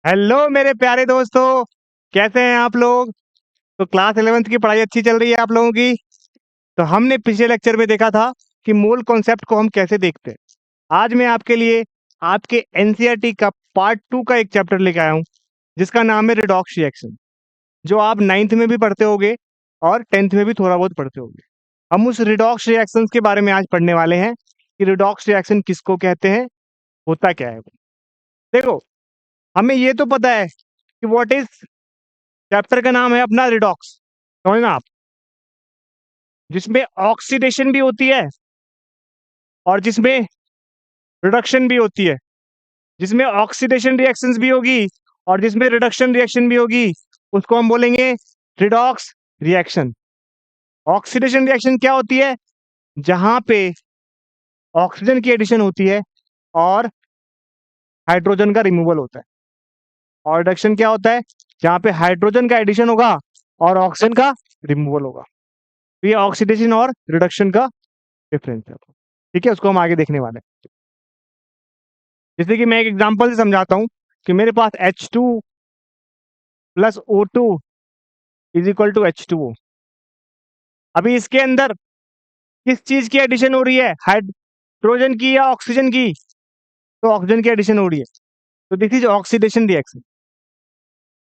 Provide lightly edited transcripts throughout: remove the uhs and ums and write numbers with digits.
Hello मेरे प्यारे दोस्तों, कैसे हैं आप लोग। तो क्लास 11th की पढ़ाई अच्छी चल रही है आप लोगों की। तो हमने पिछले लेक्चर में देखा था कि मूल कॉन्सेप्ट को हम कैसे देखते हैं। आज मैं आपके लिए आपके एनसीईआरटी का पार्ट 2 का एक चैप्टर लेके आया हूँ, जिसका नाम है रिडॉक्स रिएक्शन, जो आप 9th में भी पढ़ते होगे और 10th में भी थोड़ा बहुत पढ़ते होगे। हम उस रिडॉक्स रिएक्शन के बारे में आज पढ़ने वाले हैं कि रिडॉक्स रिएक्शन किसको कहते हैं, होता क्या है वो। देखो, हमें ये तो पता है कि व्हाट इज, चैप्टर का नाम है अपना रिडॉक्स, समझना आप, जिसमें ऑक्सीडेशन भी होती है और जिसमें रिडक्शन भी होती है, जिसमें ऑक्सीडेशन रिएक्शंस भी होगी और जिसमें रिडक्शन रिएक्शन भी होगी, उसको हम बोलेंगे रिडॉक्स रिएक्शन। ऑक्सीडेशन रिएक्शन क्या होती है? जहां पे ऑक्सीजन की एडिशन होती है और हाइड्रोजन का रिमूवल होता है। और रिडक्शन क्या होता है? जहां पे हाइड्रोजन का एडिशन होगा और ऑक्सीजन का रिमूवल होगा। तो ये ऑक्सीडेशन और रिडक्शन का डिफरेंस है, ठीक है। उसको हम आगे देखने वाले हैं। जैसे कि मैं एक एग्जांपल से समझाता हूं कि मेरे पास H2 plus O2 is equal to H2O। अभी इसके अंदर किस चीज की एडिशन हो रही है, हाइड्रोजन की या ऑक्सीजन की? तो ऑक्सीजन की एडिशन हो रही है, तो दिस इज ऑक्सीडेशन रिएक्शन,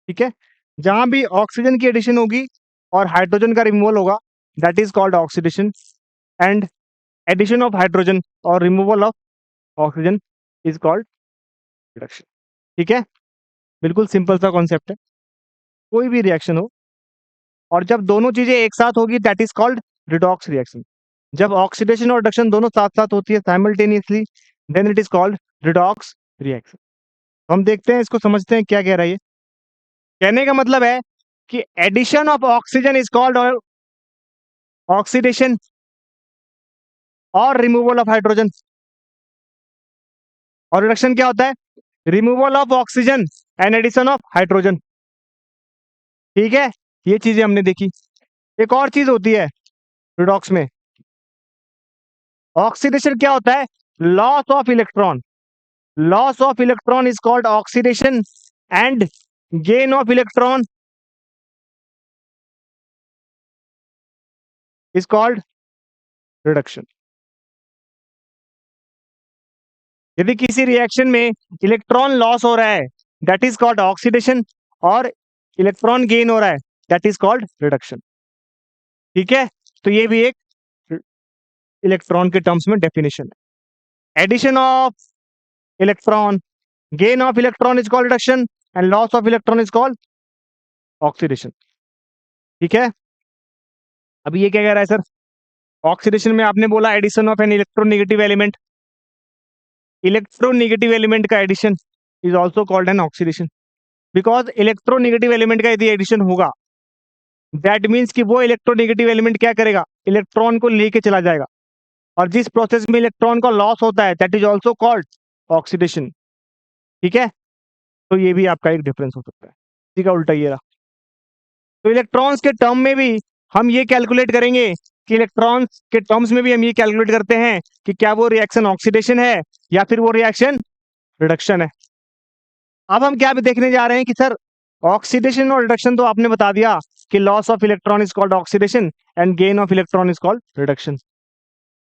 ठीक है। जहां भी ऑक्सीजन की एडिशन होगी और हाइड्रोजन का रिमूवल होगा, that is called oxidation. And addition of hydrogen और removal of oxygen is called reduction, ठीक है। बिल्कुल सिंपल सा कॉन्सेप्ट है। कोई भी रिएक्शन हो और जब दोनों चीजें एक साथ होगी, that is called redox reaction. जब ऑक्सीडेशन और रिडक्शन दोनों साथ साथ होती है simultaneously, then it is called redox reaction. तो हम देखते हैं, इसको समझते हैं क्या कह रहा है ये। कहने का मतलब है कि addition of oxygen is called oxidation और रिमूवल ऑफ हाइड्रोजन, और रिडक्शन क्या होता है? Removal of oxygen and addition of hydrogen, ठीक है। ये चीजें हमने देखी। एक और चीज होती है रिडॉक्स में, ऑक्सीडेशन क्या होता है? Loss of electron. Loss of electron is called oxidation and gain of electron is called reduction. यदि किसी रिएक्शन में इलेक्ट्रॉन लॉस हो रहा है, दैट इज कॉल्ड ऑक्सीडेशन, और इलेक्ट्रॉन गेन हो रहा है, दैट इज कॉल्ड रिडक्शन, ठीक है। तो ये भी एक इलेक्ट्रॉन के टर्म्स में डेफिनेशन है। Addition of electron, gain of electron is called reduction, and loss of electron is called oxidation, ठीक है। अभी ये क्या कह रहा है सर? ऑक्सीडेशन में आपने बोला addition of an electronegative element. Electronegative element का addition is also called an oxidation, because electronegative element का यदि एडिशन होगा, दैट मीन्स कि वो इलेक्ट्रोनेगेटिव एलिमेंट क्या करेगा? इलेक्ट्रॉन को लेके चला जाएगा, और जिस प्रोसेस में इलेक्ट्रॉन का लॉस होता है, that is also called oxidation, ठीक है। तो ये भी आपका एक डिफरेंस हो सकता है, ठीक है। उल्टा ये रहा। तो इलेक्ट्रॉन्स के टर्म में भी हम ये कैलकुलेट करेंगे कि इलेक्ट्रॉन्स के टर्म्स में भी हम ये कैलकुलेट करते हैं कि क्या वो रिएक्शन ऑक्सीडेशन है या फिर वो रिएक्शन रिडक्शन है। अब हम क्या भी देखने जा रहे हैं कि सर, ऑक्सीडेशन और रिडक्शन तो आपने बता दिया कि loss of electron is called oxidation and gain of electron is called reduction.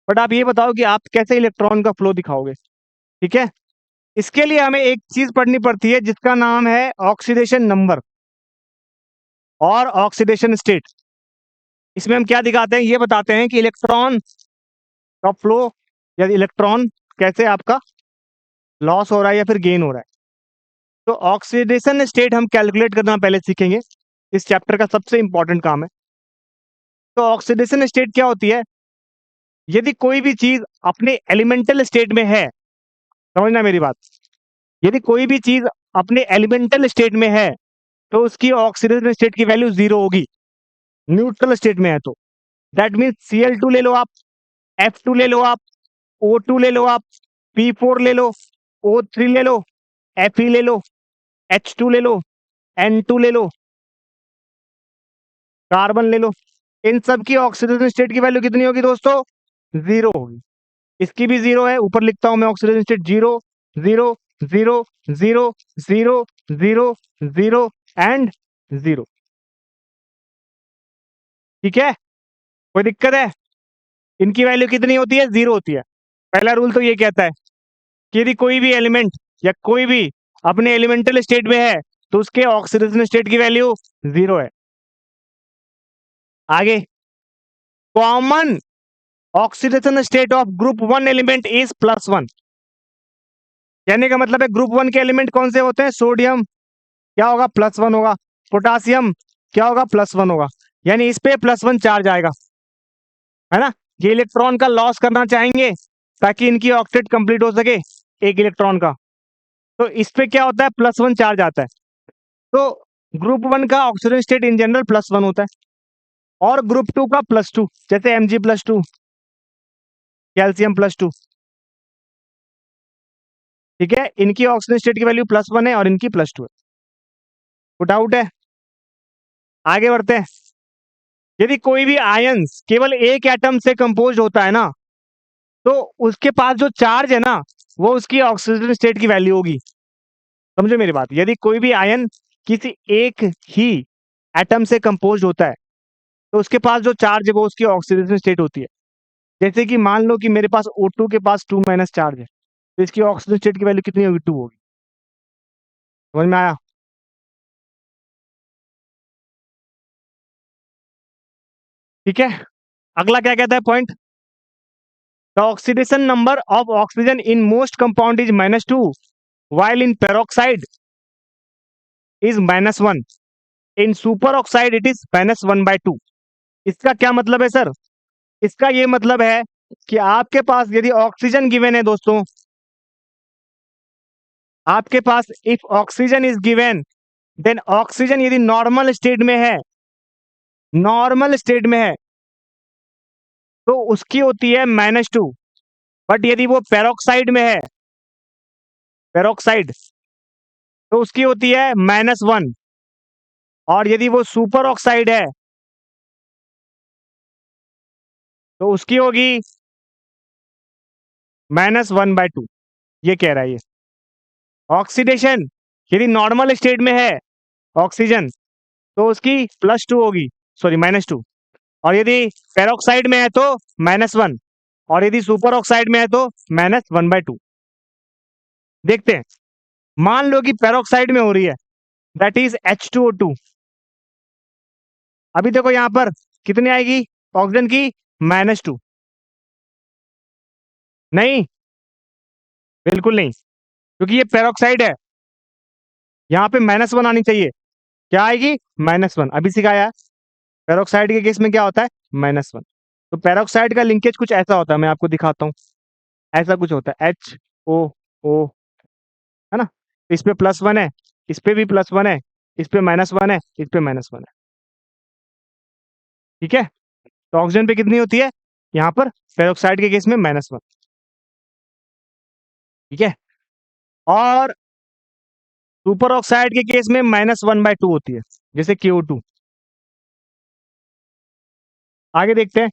But आप ये बताओ कि आप कैसे इलेक्ट्रॉन का फ्लो दिखाओगे, ठीक है। इसके लिए हमें एक चीज पढ़नी पड़ती है जिसका नाम है ऑक्सीडेशन नंबर और ऑक्सीडेशन स्टेट। इसमें हम क्या दिखाते हैं, ये बताते हैं कि इलेक्ट्रॉन का फ्लो या इलेक्ट्रॉन कैसे आपका लॉस हो रहा है या फिर गेन हो रहा है। तो ऑक्सीडेशन स्टेट हम कैलकुलेट करना पहले सीखेंगे, इस चैप्टर का सबसे इंपॉर्टेंट काम है। तो ऑक्सीडेशन स्टेट क्या होती है? यदि कोई भी चीज अपने एलिमेंटल स्टेट में है, समझना मेरी बात, यदि कोई भी चीज अपने एलिमेंटल स्टेट में है, तो उसकी ऑक्सीडेशन स्टेट की वैल्यू 0 होगी। न्यूट्रल स्टेट में है तो दैट मीन्स Cl2 ले लो आप, F2 ले लो आप, O2 ले लो आप, P4 ले लो, O3 ले लो, Fe ले लो, H2 ले लो, N2 ले लो, कार्बन ले लो। इन सब की ऑक्सीडेशन स्टेट की वैल्यू कितनी होगी दोस्तों? 0 होगी। इसकी भी 0 है, ऊपर लिखता हूं मैं ऑक्सीडेशन स्टेट 0 0 0 0 0 0 0 एंड 0। ठीक है, कोई दिक्कत है? इनकी वैल्यू कितनी होती है? 0 होती है। पहला रूल तो ये कहता है कि यदि कोई भी एलिमेंट या कोई भी अपने एलिमेंटल स्टेट में है तो उसके ऑक्सीडेशन स्टेट की वैल्यू 0 है। आगे, common oxidation state of group 1 element is +1। कहने का मतलब है ग्रुप 1 के एलिमेंट कौन से होते हैं? सोडियम क्या होगा? +1 होगा। पोटासियम क्या होगा? +1 होगा। यानी इस पे +1 चार्ज आएगा, है ना? ये इलेक्ट्रॉन का लॉस करना चाहेंगे ताकि इनकी ऑक्टेट कंप्लीट हो सके एक इलेक्ट्रॉन का, तो इस पे क्या होता है? +1 चार्ज आता है। तो ग्रुप 1 का ऑक्सीजन स्टेट इन जनरल +1 होता है, और ग्रुप 2 का +2, जैसे Mg+2, कैल्शियम +2। ठीक है, इनकी ऑक्सीजन स्टेट की वैल्यू +1 है और इनकी +2 है। पुट आउट है। आगे बढ़ते हैं। यदि कोई भी आयंस केवल एक एटम से कंपोज होता है ना, तो उसके पास जो चार्ज है ना, वो उसकी ऑक्सीजन स्टेट की वैल्यू होगी। समझो मेरी बात। यदि कोई भी आयन किसी एक ही एटम से कंपोज होता है तो उसके पास जो चार्ज है वो उसकी ऑक्सीडेशन स्टेट होती है। जैसे कि मान लो कि मेरे पास O2 के पास 2- चार्ज है, तो इसकी ऑक्सीजन स्टेट की वैल्यू कितनी होगी? 2 होगी। समझ में आया? ठीक है, अगला क्या कहता है point? The oxidation number of oxygen in most compound is -2 while in peroxide is -1, in super oxide it is -1/2। इसका क्या मतलब है सर? इसका ये मतलब है कि आपके पास यदि ऑक्सीजन गिवन है दोस्तों, आपके पास if oxygen is given, then oxygen यदि नॉर्मल स्टेट में है, नॉर्मल स्टेट में है, तो उसकी होती है -2। बट यदि वो पेरोक्साइड में है, पेरोक्साइड, तो उसकी होती है -1। और यदि वो सुपर ऑक्साइड है तो उसकी होगी -1/2। ये कह रहा है ये। ऑक्सीडेशन यदि नॉर्मल स्टेट में है ऑक्सीजन, तो उसकी +2 होगी, सॉरी -2। और यदि पेरोक्साइड में है तो -1, और यदि सुपर ऑक्साइड में है तो -1/2। देखते हैं। मान लो कि पेरोक्साइड में हो रही है, दैट इज H2O2। अभी देखो यहां पर कितनी आएगी ऑक्सीजन की? -2। नहीं, बिल्कुल नहीं, क्योंकि ये पेरोक्साइड है। यहाँ पे -1 आनी चाहिए। क्या आएगी? -1। अभी सिखाया। पेरोक्साइड के केस में क्या होता है? -1। तो पेरोक्साइड का लिंकेज कुछ ऐसा होता है, मैं आपको दिखाता हूँ। ऐसा कुछ होता है HOO, है ना? इस पे +1 है, इस पे भी +1 है, इस पे -1 है, इस पे -1 है। ठीक है, तो ऑक्सीजन पे कितनी होती है यहाँ पर? पेरोक्साइड के केस में -1। ठीक है, और सुपर ऑक्साइड के केस में -1/2 होती है, जैसे KO2। आगे देखते हैं।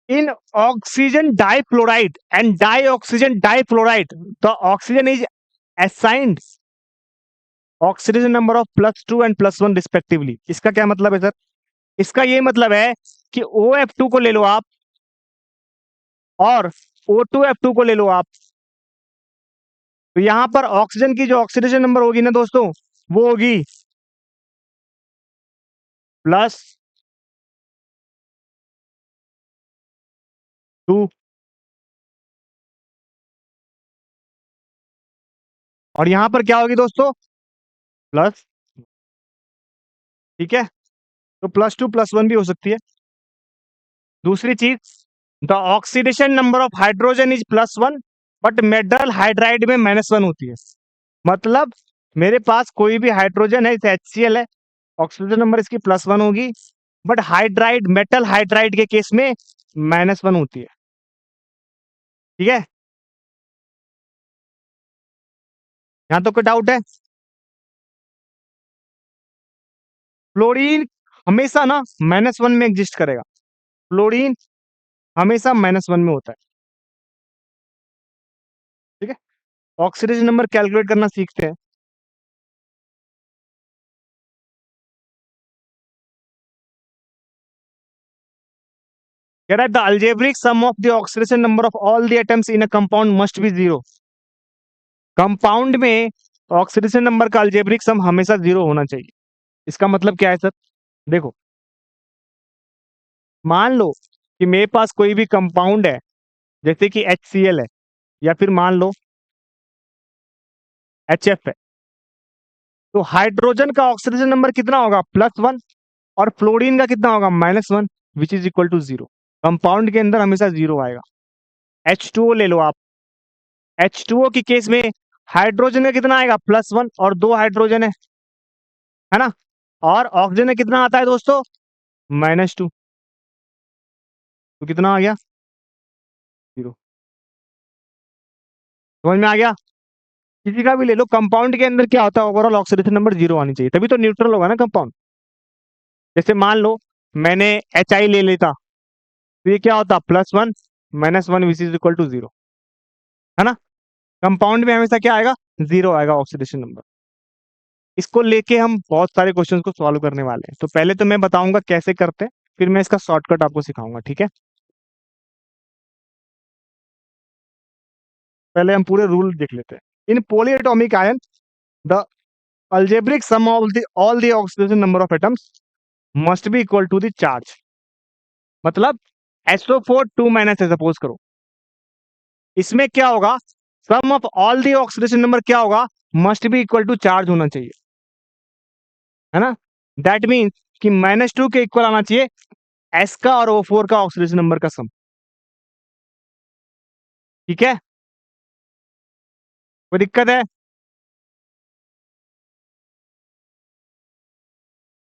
In oxygen difluoride and dioxygen difluoride the oxygen is assigned oxidation number of +2 and +1 respectively. इसका क्या मतलब है सर? इसका ये मतलब है कि OF2 को ले लो आप और O2F2 को ले लो आप, तो यहां पर ऑक्सीजन की जो ऑक्सीडेशन नंबर होगी ना दोस्तों, वो होगी +2, और यहां पर क्या होगी दोस्तों? प्लस। ठीक है, तो +2 +1 भी हो सकती है। दूसरी चीज, the oxidation number of hydrogen is +1 but metal hydride में -1 होती है। मतलब मेरे पास कोई भी हाइड्रोजन है, इसे HCl है, ऑक्सीजन नंबर इसकी +1 होगी, बट हाइड्राइड, मेटल हाइड्राइड के केस में -1 होती है। ठीक है, यहां तो कोई डाउट है? फ्लोरीन हमेशा ना -1 में एग्जिस्ट करेगा। फ्लोरीन हमेशा -1 में होता है। ठीक है, ऑक्सीडेशन नंबर कैलकुलेट करना सीखते हैं। कह रहा है the algebraic sum of the oxidation number of all the atoms in a compound must be zero. Compound में ऑक्सीडेशन नंबर का अल्जेब्रिक सम हमेशा जीरो होना चाहिए। इसका मतलब क्या है सर? देखो, मान लो कि मेरे पास कोई भी कंपाउंड है, जैसे कि HCl है, या फिर मान लो HF है, तो हाइड्रोजन का ऑक्सीडेशन नंबर कितना होगा? +1। और फ्लोरीन का कितना होगा? -1, which is equal to zero. Compound के अंदर हमेशा जीरो आएगा। H2O ले लो आप। H2O के केस में हाइड्रोजन का कितना आएगा? +1, और 2 हाइड्रोजन है ना। और ऑक्सीजन में कितना आता है दोस्तों? -2। तो कितना आ गया? जीरो। समझ में आ गया? किसी का भी ले लो, कंपाउंड के अंदर क्या होता है? ओवरऑल ऑक्सीडेशन नंबर जीरो आनी चाहिए, तभी तो न्यूट्रल होगा ना कंपाउंड। जैसे मान लो मैंने HI ले लेता, तो ये क्या होता? +1 -1 which is equal to zero, है ना। कंपाउंड में हमेशा क्या आएगा? जीरो आएगा ऑक्सीडेशन नंबर। इसको लेके हम बहुत सारे क्वेश्चन को सॉल्व करने वाले हैं। तो पहले तो मैं बताऊंगा कैसे करते हैं, फिर मैं इसका शॉर्टकट आपको सिखाऊंगा, ठीक है। पहले हम पूरे रूल देख लेते हैं। In polyatomic ion the algebraic sum of the all the oxidation number of atoms must be equal to the charge। मतलब SO4 2 माइनस है, सपोज करो, इसमें क्या होगा? Sum of all the oxidation number क्या होगा? Must be equal to charge होना चाहिए, है ना। दैट मीन्स कि -2 के इक्वल आना चाहिए S का और O4 का ऑक्सीडेशन नंबर का सम। ठीक है, कोई दिक्कत है?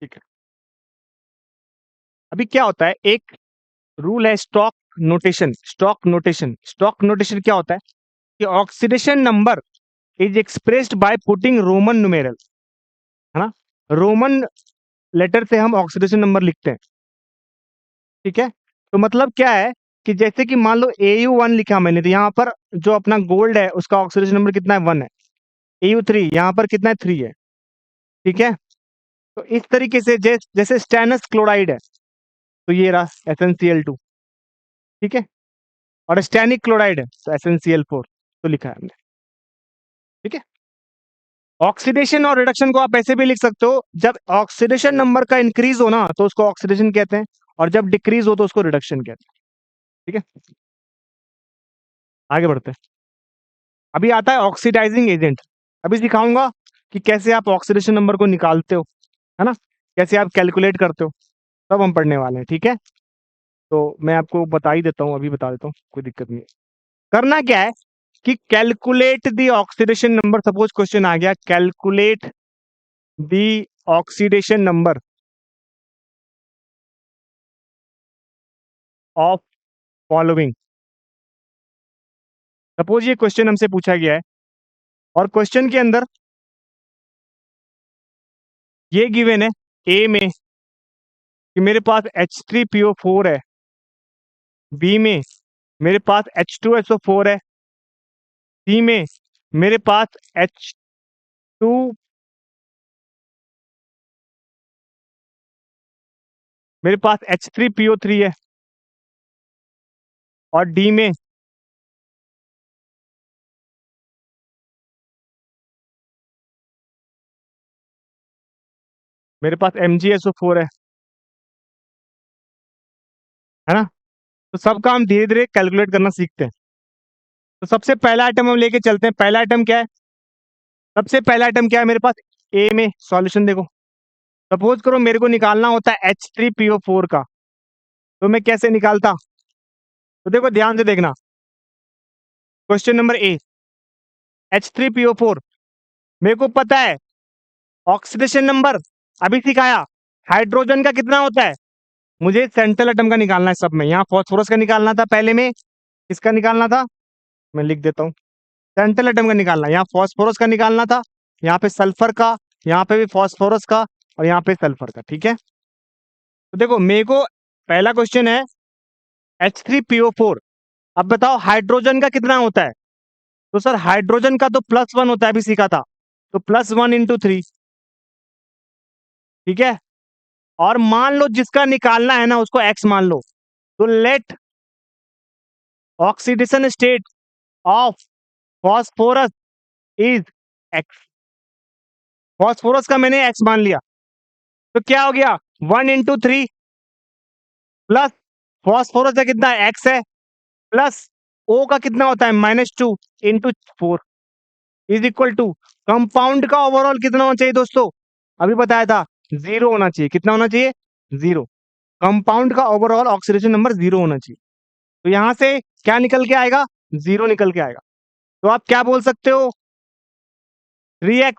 ठीक है। अभी क्या होता है, एक रूल है स्टॉक नोटेशन। स्टॉक नोटेशन क्या होता है कि oxidation number is expressed by putting Roman numeral, है ना। रोमन लेटर से हम ऑक्सीडेशन नंबर लिखते हैं, ठीक है। तो मतलब क्या है कि जैसे कि मान लो AU1 लिखा मैंने, तो यहाँ पर जो अपना गोल्ड है उसका ऑक्सीडेशन नंबर कितना है? 1 है। AU3 यहाँ पर कितना है? 3 है, ठीक है। तो इस तरीके से जैसे स्टेनस क्लोराइड है, तो ये रहा SnCl2, ठीक है। और स्टैनिक क्लोराइड है तो SnCl4, तो लिखा है हमने, ठीक है। ऑक्सीडेशन और रिडक्शन को आप ऐसे भी लिख सकते हो, जब ऑक्सीडेशन नंबर का इंक्रीज हो ना तो उसको ऑक्सीडेशन कहते हैं, और जब डिक्रीज हो तो उसको रिडक्शन कहते हैं, ठीक है। आगे बढ़ते हैं। अभी आता है ऑक्सीडाइजिंग एजेंट। अभी सिखाऊंगा कि कैसे आप ऑक्सीडेशन नंबर को निकालते हो, है ना, कैसे आप कैलकुलेट करते हो, सब हम पढ़ने वाले हैं, ठीक है। तो मैं आपको बता ही देता हूँ, अभी बता देता हूँ, कोई दिक्कत नहीं है। करना क्या है कि calculate the oxidation number. Suppose question आ गया, calculate the oxidation number of following. Suppose ये क्वेश्चन हमसे पूछा गया है, और क्वेश्चन के अंदर ये गिवन है ए में कि मेरे पास H3PO4 है, बी में मेरे पास H2SO4 है, सी में मेरे पास H2 मेरे पास H3PO3 है, और डी में मेरे पास MgSO4 है ना। तो सबका हम धीरे धीरे कैलकुलेट करना सीखते हैं। तो सबसे पहला आइटम हम लेके चलते हैं। पहला आइटम क्या है? सबसे पहला आइटम क्या है मेरे पास? ए में सॉल्यूशन देखो। सपोज करो मेरे को निकालना होता है H3PO4 का, तो मैं कैसे निकालता? तो देखो ध्यान से देखना, क्वेश्चन नंबर ए, H3PO4, मेरे को पता है ऑक्सीडेशन नंबर, अभी सिखाया, हाइड्रोजन का कितना होता है, मुझे सेंट्रल एटम का निकालना है सब में। यहाँ फॉस्फोरस का निकालना था, पहले में किसका निकालना था, मैं लिख देता हूँ, सेंट्रल एटम का निकालना। यहाँ फॉस्फोरस का निकालना था, यहाँ पे सल्फर का, यहाँ पे भी फॉस्फोरस का, और यहाँ पे सल्फर का, ठीक है। तो देखो मेरे को पहला क्वेश्चन है H3PO4, अब बताओ हाइड्रोजन का कितना होता है, तो सर हाइड्रोजन का तो +1 होता है, अभी सीखा था, तो +1 × 3, ठीक है। और मान लो जिसका निकालना है ना उसको x मान लो, तो let oxidation state of phosphorus is x। Phosphorus का मैंने x मान लिया, तो क्या हो गया 1 × 3 प्लस फॉस्फोरस का कितना x है, प्लस O का कितना होता है -2 × 4 इज इक्वल टू कंपाउंड का ओवरऑल कितना होना चाहिए दोस्तों, अभी बताया था 0 होना चाहिए। कितना होना चाहिए, 0। कंपाउंड का ओवरऑल ऑक्सीडेशन नंबर 0 होना चाहिए। तो यहां से क्या निकल के आएगा, 0 निकल के आएगा। तो आप क्या बोल सकते हो, 3x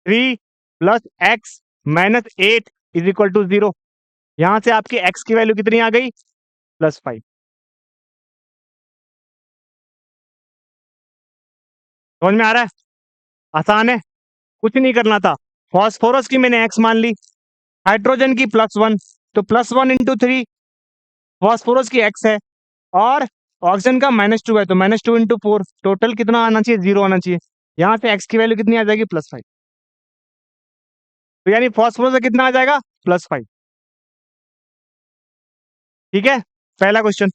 3 + x - 8 is equal to 0। यहां से आपकी x की वैल्यू कितनी आ गई, +5। समझ में आ रहा है, आसान है, कुछ नहीं करना था। फॉस्फोरस की मैंने x मान ली, हाइड्रोजन की +1, तो +1 × 3 फॉस्फोरस की x है, और ऑक्सीजन का -2 है, तो -2 × 4 टोटल कितना आना चाहिए, 0 आना चाहिए। यहाँ से x की वैल्यू कितनी आ जाएगी, +5। तो यानी फॉस्फोरस का कितना आ जाएगा, +5। ठीक है, पहला क्वेश्चन।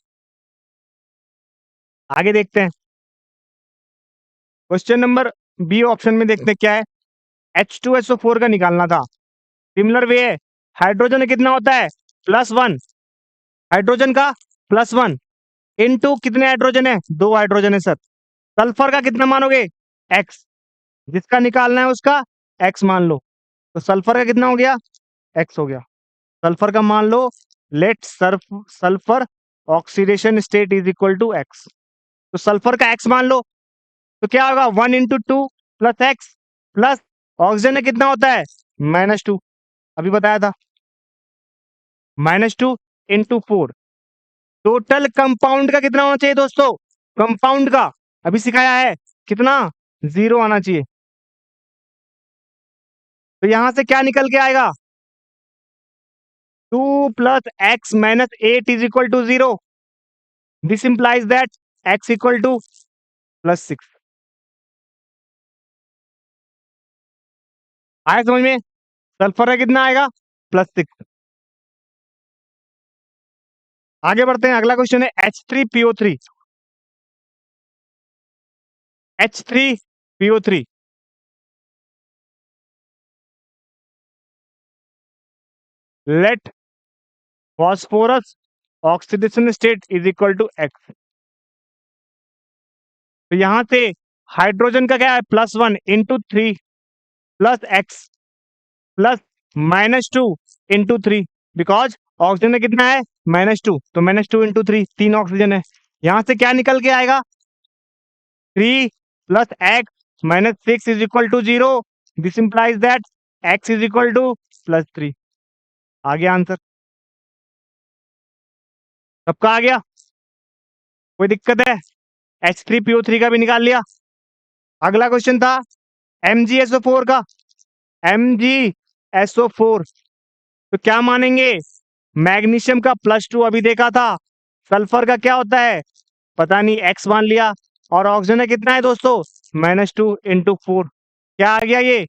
आगे देखते हैं, क्वेश्चन नंबर बी ऑप्शन में देखते हैं क्या है। H2SO4 का निकालना था। सिमिलर वे है, हाइड्रोजन कितना होता है, +1, हाइड्रोजन का +1 इनटू कितने हाइड्रोजन है, 2 हाइड्रोजन है सर। सल्फर का कितना मानोगे, x, जिसका निकालना है उसका x मान लो। तो सल्फर का कितना हो गया, x हो गया। सल्फर का मान लो, let sulphur oxidation state is equal to x। तो सल्फर का x मान लो, तो क्या होगा 1 × 2 + x प्लस ऑक्सीजन में कितना होता है, -2, अभी बताया था, -2 × 4। टोटल कंपाउंड का कितना होना चाहिए दोस्तों, कंपाउंड का अभी सिखाया है कितना, 0 आना चाहिए। तो यहां से क्या निकल के आएगा, 2 + x - 8 is equal to 0। This implies that x equal to +6। आया समझ में, सल्फर का कितना आएगा, +6। आगे बढ़ते हैं, अगला क्वेश्चन है H3PO3। H3PO3, let phosphorus oxidation state is equal to x। तो यहां से हाइड्रोजन का क्या है, +1 × 3 plus x plus -2 × 3, because oxygen में कितना है, -2, तो -2 × 3, 3 ऑक्सीजन है। यहां से क्या निकल के आएगा, 3 + x - 6 is equal to 0। This implies that x is equal to +3। आ गया आंसर, सबका आ गया, कोई दिक्कत है, H3PO3 का भी निकाल लिया। अगला क्वेश्चन था MgSO4 का। MgSO4, तो क्या मानेंगे, मैग्नीशियम का +2 अभी देखा था, सल्फर का क्या होता है पता नहीं, x मान लिया, और ऑक्सीजन में कितना है दोस्तों, -2 × 4। क्या आ गया ये,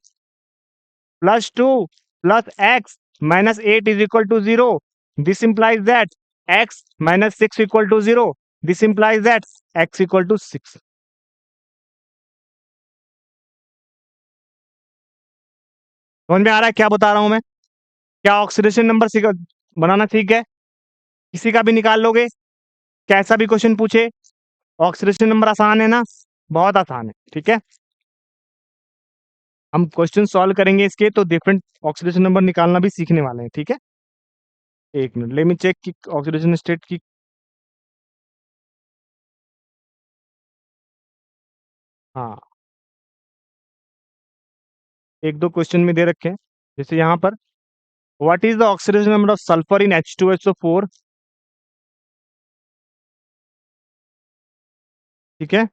+2 + x - 8 is equal to 0। This implies that x - 6 equal to 0। This implies that x equal to 6। समझ में आ रहा है क्या बता रहा हूं मैं, क्या ऑक्सीडेशन नंबर बनाना ठीक है, किसी का भी निकाल लोगे, कैसा भी क्वेश्चन पूछे, ऑक्सीडेशन नंबर आसान है ना, बहुत आसान है, ठीक है। हम क्वेश्चन सॉल्व करेंगे इसके, तो डिफरेंट ऑक्सीडेशन नंबर निकालना भी सीखने वाले हैं, ठीक है। एक मिनट, लेट मी चेक की ऑक्सीडेशन स्टेट की। हाँ, एक दो क्वेश्चन में दे रखे हैं, जैसे यहाँ पर what is the oxidation number of sulphur in H2SO4, ठीक है,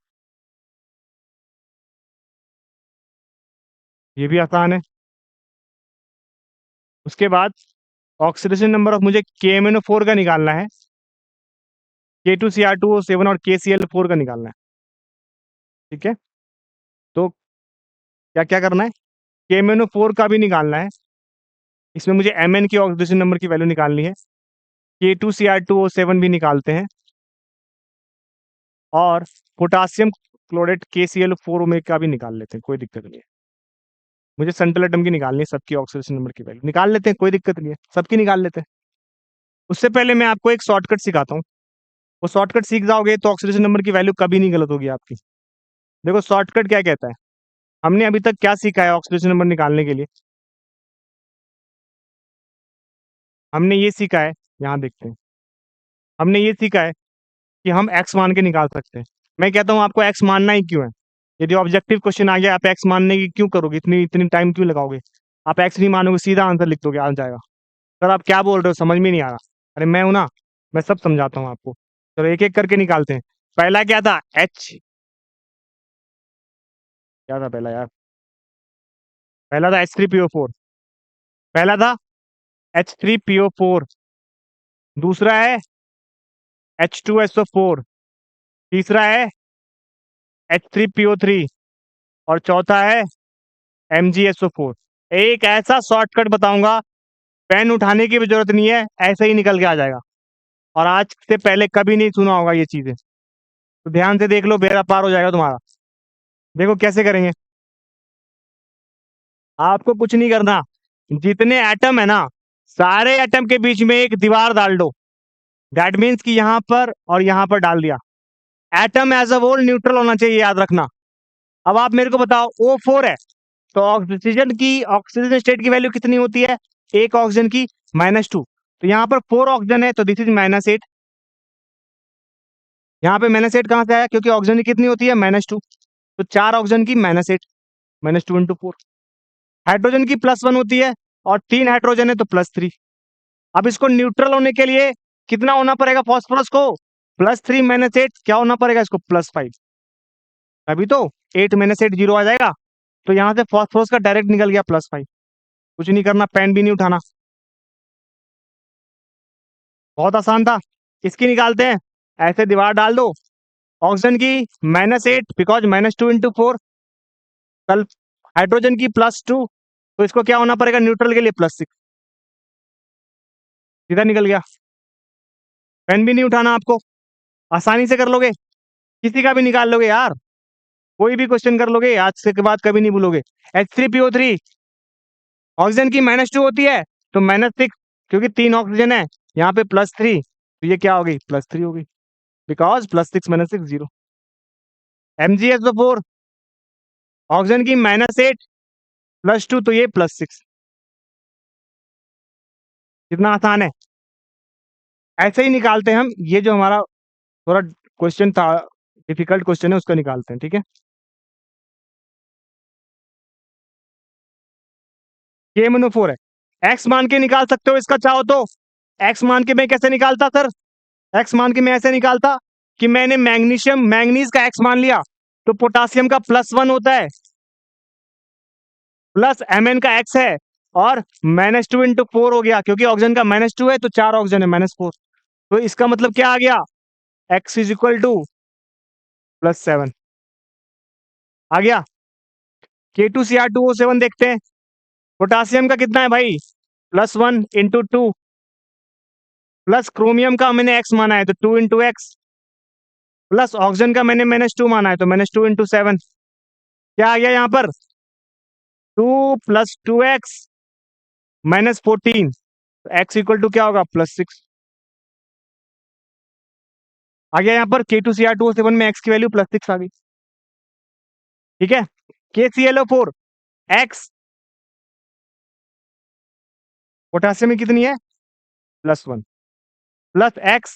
ये भी आसान है। उसके बाद ऑक्सीडेशन नंबर ऑफ मुझे KMnO4 का निकालना है, K2Cr2O7 और KCl4 का निकालना है। ठीक है, तो क्या क्या करना है, KMnO4 का भी निकालना है, इसमें मुझे Mn की ऑक्सीडेशन नंबर की वैल्यू निकालनी है, K2Cr2O7 भी निकालते हैं, और पोटासियम क्लोरेट KCl4 का भी निकाल लेते हैं, कोई दिक्कत नहीं है। मुझे सेंट्रल एटम की निकालनी है, सबकी ऑक्सीडेशन नंबर की वैल्यू निकाल लेते हैं, कोई दिक्कत नहीं है, सबकी निकाल लेते हैं। उससे पहले मैं आपको एक शॉर्टकट सिखाता हूँ, वो शॉर्टकट सीख जाओगे तो ऑक्सीडेशन नंबर की वैल्यू कभी नहीं गलत होगी आपकी। देखो शॉर्टकट क्या कहता है, हमने अभी तक क्या सीखा है ऑक्सीडेशन नंबर निकालने के लिए, हमने ये सीखा है, यहाँ देखते हैं, हमने ये सीखा है कि हम एक्स मान के निकाल सकते हैं। मैं कहता हूँ आपको एक्स मानना ही क्यों है, यदि ऑब्जेक्टिव क्वेश्चन आ गया आप एक्स मानने की क्यों करोगे, इतनी इतनी टाइम क्यों लगाओगे, आप एक्स नहीं मानोगे सीधा आंसर लिख दोगे, आ जाएगा। सर आप क्या बोल रहे हो, समझ में नहीं आ रहा। अरे मैं हूं ना, मैं सब समझाता हूँ आपको। चलो एक एक करके निकालते हैं। पहला क्या था, एच, क्या था पहला यार, पहला था H3PO4, पहला था H3PO4, दूसरा है H2SO4, तीसरा है H3PO3, और चौथा है MgSO4। एक ऐसा शॉर्टकट बताऊंगा, पेन उठाने की भी जरूरत नहीं है, ऐसे ही निकल के आ जाएगा, और आज से पहले कभी नहीं सुना होगा ये चीजें, तो ध्यान से देख लो, बेड़ा पार हो जाएगा तुम्हारा। देखो कैसे करेंगे, आपको कुछ नहीं करना, जितने एटम है ना, सारे एटम के बीच में एक दीवार डाल दो, दैट मीन्स कि यहां पर और यहां पर डाल दिया। Atom as a whole neutral होना चाहिए, याद रखना। अब आप मेरे को बताओ, O4 है, तो ऑक्सीजन की ऑक्सीजन स्टेट की वैल्यू कितनी होती है, एक ऑक्सीजन की -2, तो यहाँ पर 4 ऑक्सीजन है, तो दिस इज -8। यहाँ पे -8 कहां से आया, क्योंकि ऑक्सीजन की कितनी होती है, -2, तो 4 ऑक्सीजन की -8, -2 × 4। हाइड्रोजन की +1 होती है, और 3 हाइड्रोजन है तो +3। अब इसको न्यूट्रल होने के लिए कितना होना पड़ेगा, फास्फोरस को +3 -8 क्या होना पड़ेगा, इसको +5, तभी तो 8 -8 0 आ जाएगा। तो यहां से फास्फोरस का डायरेक्ट निकल गया +5, कुछ नहीं करना, पेन भी नहीं उठाना, बहुत आसान था। इसकी निकालते हैं, ऐसे दीवार डाल दो, ऑक्सीजन की -8 बिकॉज -2 × 4, कल हाइड्रोजन की +2, तो इसको क्या होना पड़ेगा न्यूट्रल के लिए, +6, सीधा निकल गया, पेन भी नहीं उठाना आपको, आसानी से कर लोगे, किसी का भी निकाल लोगे यार, कोई भी क्वेश्चन कर लोगे, आज से के बाद कभी नहीं भूलोगे। H3PO3, ऑक्सीजन की -2 होती है, तो -6, क्योंकि 3 ऑक्सीजन है, यहाँ पे +3, तो ये क्या हो गई, +3 हो गई, बिकॉज +6 -6 0। MgSO4, ऑक्सीजन की -8 +2, तो ये +6, कितना आसान है, ऐसे ही निकालते हैं हम। ये जो हमारा थोड़ा क्वेश्चन था, डिफिकल्ट क्वेश्चन है, उसका निकालते हैं, ठीक है। KMnO4 है, एक्स मान के निकाल सकते हो इसका चाहो तो, एक्स मान के मैं कैसे निकालता सर, एक्स मान के मैं ऐसे निकालता कि मैंने मैंगनीज का एक्स मान लिया, तो पोटासियम का +1 होता है, प्लस Mn का एक्स है, और -2 × 4 हो गया, क्योंकि ऑक्सीजन का -2 है तो 4 ऑक्सीजन है, -4, तो इसका मतलब क्या आ गया, x इज इक्वल टू +7 आ गया। K2Cr2O7 देखते हैं, पोटासियम का कितना है भाई, +1 × 2, प्लस क्रोमियम का मैंने एक्स माना है तो 2 × x, प्लस ऑक्सीजन का मैंने -2 माना है तो -2 × 7, क्या आ गया यहाँ पर, 2 + 2x -14, x इक्वल टू क्या होगा, +6 आ गया। यहाँ पर K2Cr2O7 में x की वैल्यू +6 आ गई, ठीक है। KClO4 x, पोटासियम में कितनी है, +1, plus x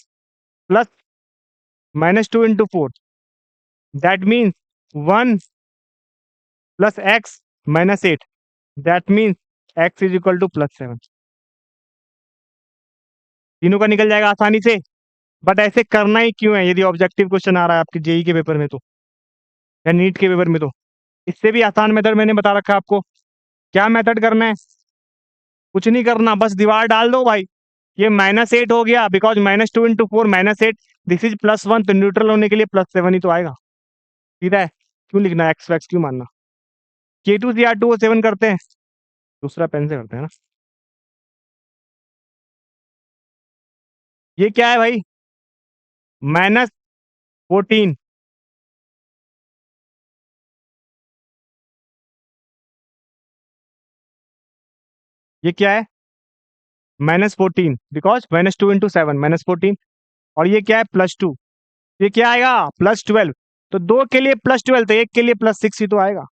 plus -2 × 4, that means 1 + x -8, that means x is equal to +7, तीनों का निकल जाएगा आसानी से। बट ऐसे करना ही क्यों है, यदि ऑब्जेक्टिव क्वेश्चन आ रहा है आपके जेई के पेपर में तो, या नीट के पेपर में तो, इससे भी आसान मेथड मैंने बता रखा है आपको, क्या मेथड करना है, कुछ नहीं करना, बस दीवार डाल दो भाई। ये -8 हो गया, बिकॉज -2 इंटू 4 -8, दिस इज +1, तो न्यूट्रल होने के लिए +7 ही तो आएगा। सीधा है, क्यों लिखना एक्स वैक्स क्यों मानना। K2 से R2O7 करते हैं, दूसरा पेन से करते हैं ना। ये क्या है भाई, -14, ये क्या है -14, बिकॉज -2 इंटू 7 -14, और ये क्या है +2, ये क्या आएगा +12, तो दो के लिए +12, तो एक के लिए +6 ही तो आएगा।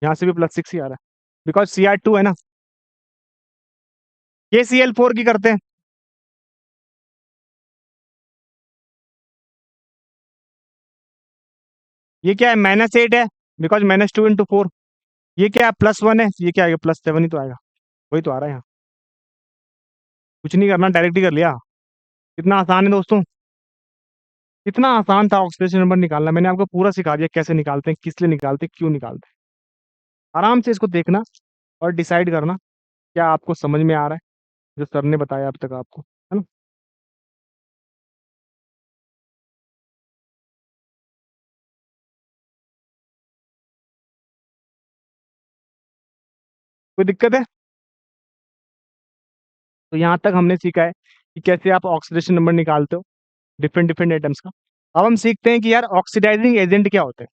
यहाँ से भी +6 ही आ रहा है, बिकॉज Cr2 है ना। KCl4 की करते हैं, ये क्या है -8 है, बिकॉज -2 इंटू 4, ये क्या है +1 है, ये क्या आएगा +7 ही तो आएगा, वही तो आ रहा है यहाँ। कुछ नहीं करना, डायरेक्ट ही कर लिया। कितना आसान है दोस्तों, कितना आसान था ऑक्सीडेशन नंबर निकालना। मैंने आपको पूरा सिखा दिया कैसे निकालते हैं, किस लिए निकालते हैं, क्यों निकालते हैं। आराम से इसको देखना और डिसाइड करना क्या आपको समझ में आ रहा है जो सर ने बताया अब तक आपको, है ना। कोई दिक्कत है। तो यहाँ तक हमने सीखा है कि कैसे आप ऑक्सीडेशन नंबर निकालते हो डिफरेंट डिफरेंट आइटम्स का। अब हम सीखते हैं कि यार ऑक्सीडाइजिंग एजेंट क्या होते हैं।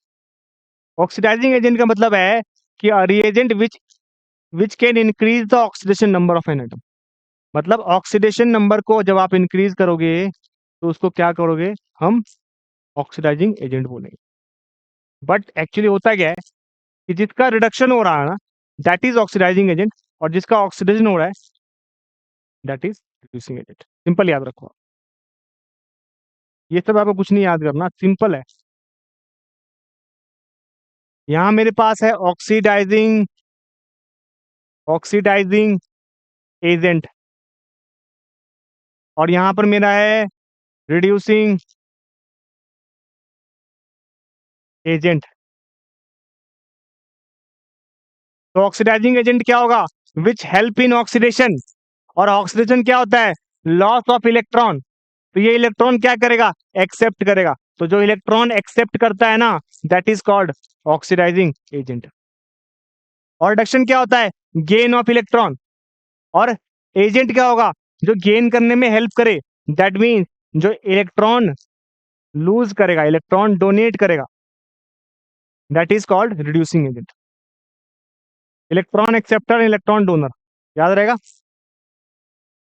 ऑक्सीडाइजिंग एजेंट का मतलब है कि reagent which can increase the oxidation number of an atom. मतलब ऑक्सीडेशन नंबर को जब आप इंक्रीज करोगे तो उसको क्या करोगे, हम ऑक्सीडाइजिंग एजेंट बोलेंगे। बट एक्चुअली होता क्या है कि जिसका रिडक्शन हो रहा है ना, दैट इज ऑक्सीडाइजिंग एजेंट, और जिसका ऑक्सीडेशन हो रहा है that is reducing agent. Simple याद रखो, ये सब आपको कुछ नहीं याद करना, सिंपल है। यहां मेरे पास है ऑक्सीडाइजिंग ऑक्सीडाइजिंग एजेंट, और यहां पर मेरा है रिड्यूसिंग एजेंट। तो ऑक्सीडाइजिंग एजेंट क्या होगा, विच हेल्प इन ऑक्सीडेशन, और ऑक्सीडेशन क्या होता है, लॉस ऑफ इलेक्ट्रॉन। तो ये इलेक्ट्रॉन क्या करेगा, एक्सेप्ट करेगा। तो जो इलेक्ट्रॉन एक्सेप्ट करता है ना, that is called oxidising agent. और रिडक्शन क्या होता है, गेन ऑफ इलेक्ट्रॉन। और एजेंट क्या होगा, जो गेन करने में हेल्प करे, दैट मीन्स जो इलेक्ट्रॉन लूज करेगा, इलेक्ट्रॉन डोनेट करेगा, that is called reducing agent. Electron acceptor, electron donor, याद रहेगा,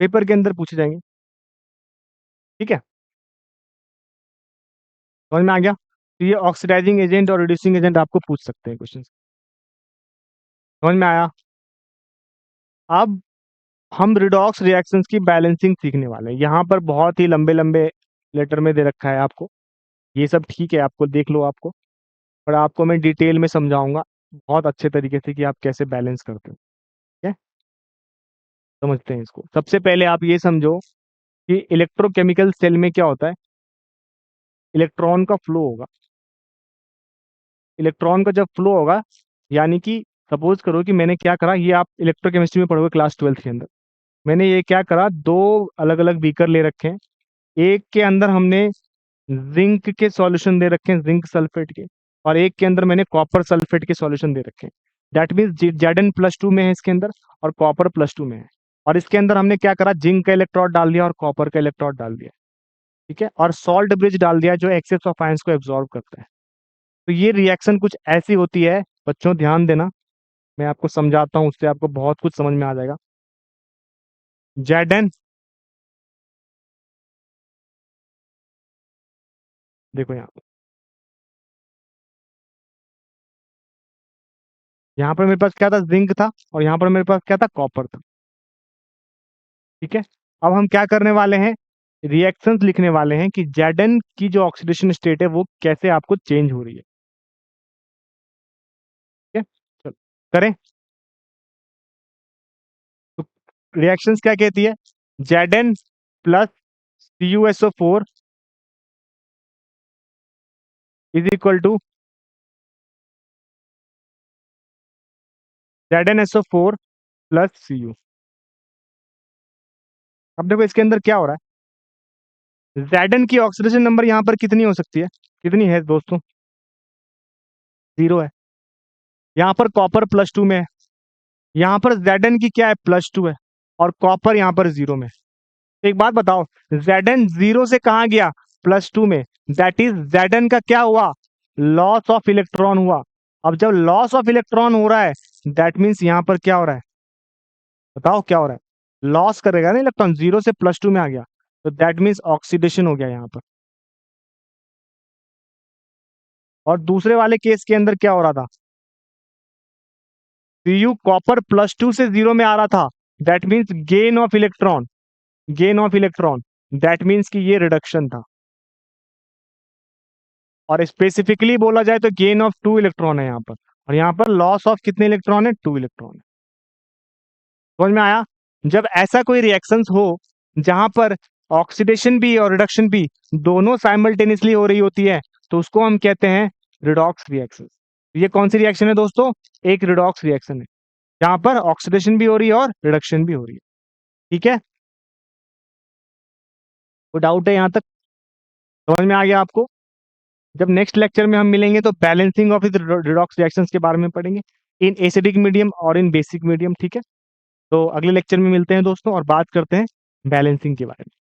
पेपर के अंदर पूछे जाएंगे। ठीक है, समझ में आ गया। तो ये ऑक्सीडाइजिंग एजेंट और रिड्यूसिंग एजेंट आपको पूछ सकते हैं क्वेश्चन, समझ में आया। अब हम रिडॉक्स रिएक्शंस की बैलेंसिंग सीखने वाले हैं। यहाँ पर बहुत ही लंबे लंबे लेटर में दे रखा है आपको, ये सब ठीक है, आपको देख लो आपको, पर आपको मैं डिटेल में समझाऊंगा बहुत अच्छे तरीके से कि आप कैसे बैलेंस करते हो। ठीक है, समझते हैं इसको। सबसे पहले आप ये समझो कि इलेक्ट्रोकेमिकल सेल में क्या होता है, इलेक्ट्रॉन का फ्लो होगा। इलेक्ट्रॉन का जब फ्लो होगा, यानी कि सपोज करो कि मैंने क्या करा, ये आप इलेक्ट्रोकेमिस्ट्री में पढ़ोगे क्लास 12 के अंदर। मैंने ये क्या करा, दो अलग अलग बीकर ले रखे हैं, एक के अंदर हमने जिंक के सॉल्यूशन दे रखे हैं, जिंक सल्फेट के, और एक के अंदर मैंने कॉपर सल्फेट के सॉल्यूशन दे रखे हैं। दैट मीन्स Zn+2 में है इसके अंदर, और कॉपर +2 में है। और इसके अंदर हमने क्या करा, जिंक का इलेक्ट्रोड डाल दिया और कॉपर का इलेक्ट्रोड डाल दिया। ठीक है, और सॉल्ट ब्रिज डाल दिया जो एक्सेस ऑफ आयंस को एब्जॉर्ब करता है। तो ये रिएक्शन कुछ ऐसी होती है, बच्चों ध्यान देना, मैं आपको समझाता हूँ, उससे आपको बहुत कुछ समझ में आ जाएगा। Zn, देखो यहाँ पर मेरे पास क्या था, जिंक था, और यहाँ पर मेरे पास क्या था, कॉपर था। ठीक है, अब हम क्या करने वाले हैं, रिएक्शंस लिखने वाले हैं कि Zn की जो ऑक्सीडेशन स्टेट है वो कैसे आपको चेंज हो रही है। ठीक है, चलो करें। तो रिएक्शंस क्या कहती है, Zn plus CuSO4 is equal to ZnSO4 plus Cu। अब देखो इसके अंदर क्या हो रहा है, Zn की ऑक्सीडेशन नंबर यहाँ पर कितनी हो सकती है, कितनी है दोस्तों, 0 है। यहाँ पर कॉपर +2 में है, यहाँ पर Zn की क्या है, +2 है, और कॉपर यहाँ पर 0 में। एक बात बताओ, Zn 0 से कहाँ गया, +2 में, दैट इज Zn का क्या हुआ, लॉस ऑफ इलेक्ट्रॉन हुआ। अब जब लॉस ऑफ इलेक्ट्रॉन हो रहा है, दैट मीन्स यहाँ पर क्या हो रहा है, बताओ क्या हो रहा है, लॉस करेगा ना इलेक्ट्रॉन, 0 से +2 में आ गया, तो दैट मीन्स ऑक्सीडेशन हो गया यहाँ पर। और दूसरे वाले केस के अंदर क्या हो रहा था, Cu कॉपर +2 से 0 में आ रहा था, that means gain of electron, gain of electron, that means कि ये रिडक्शन था। और स्पेसिफिकली बोला जाए तो गेन ऑफ 2 इलेक्ट्रॉन है यहाँ पर, और यहाँ पर लॉस ऑफ कितने इलेक्ट्रॉन है, 2 इलेक्ट्रॉन है। समझ में आया। जब ऐसा कोई रिएक्शंस हो जहां पर ऑक्सीडेशन भी और रिडक्शन भी दोनों साइमल्टेनियसली हो रही होती है, तो उसको हम कहते हैं रिडॉक्स रिएक्शन। ये कौन सी रिएक्शन है दोस्तों, एक रिडॉक्स रिएक्शन है, जहां पर ऑक्सीडेशन भी हो रही है और रिडक्शन भी हो रही है। ठीक है, कोई डाउट है यहाँ तक, समझ में आ गया आपको। जब नेक्स्ट लेक्चर में हम मिलेंगे तो बैलेंसिंग ऑफ रिडॉक्स रिएक्शंस के बारे में पढ़ेंगे, इन एसिडिक मीडियम और इन बेसिक मीडियम। ठीक है, तो अगले लेक्चर में मिलते हैं दोस्तों और बात करते हैं बैलेंसिंग के बारे में।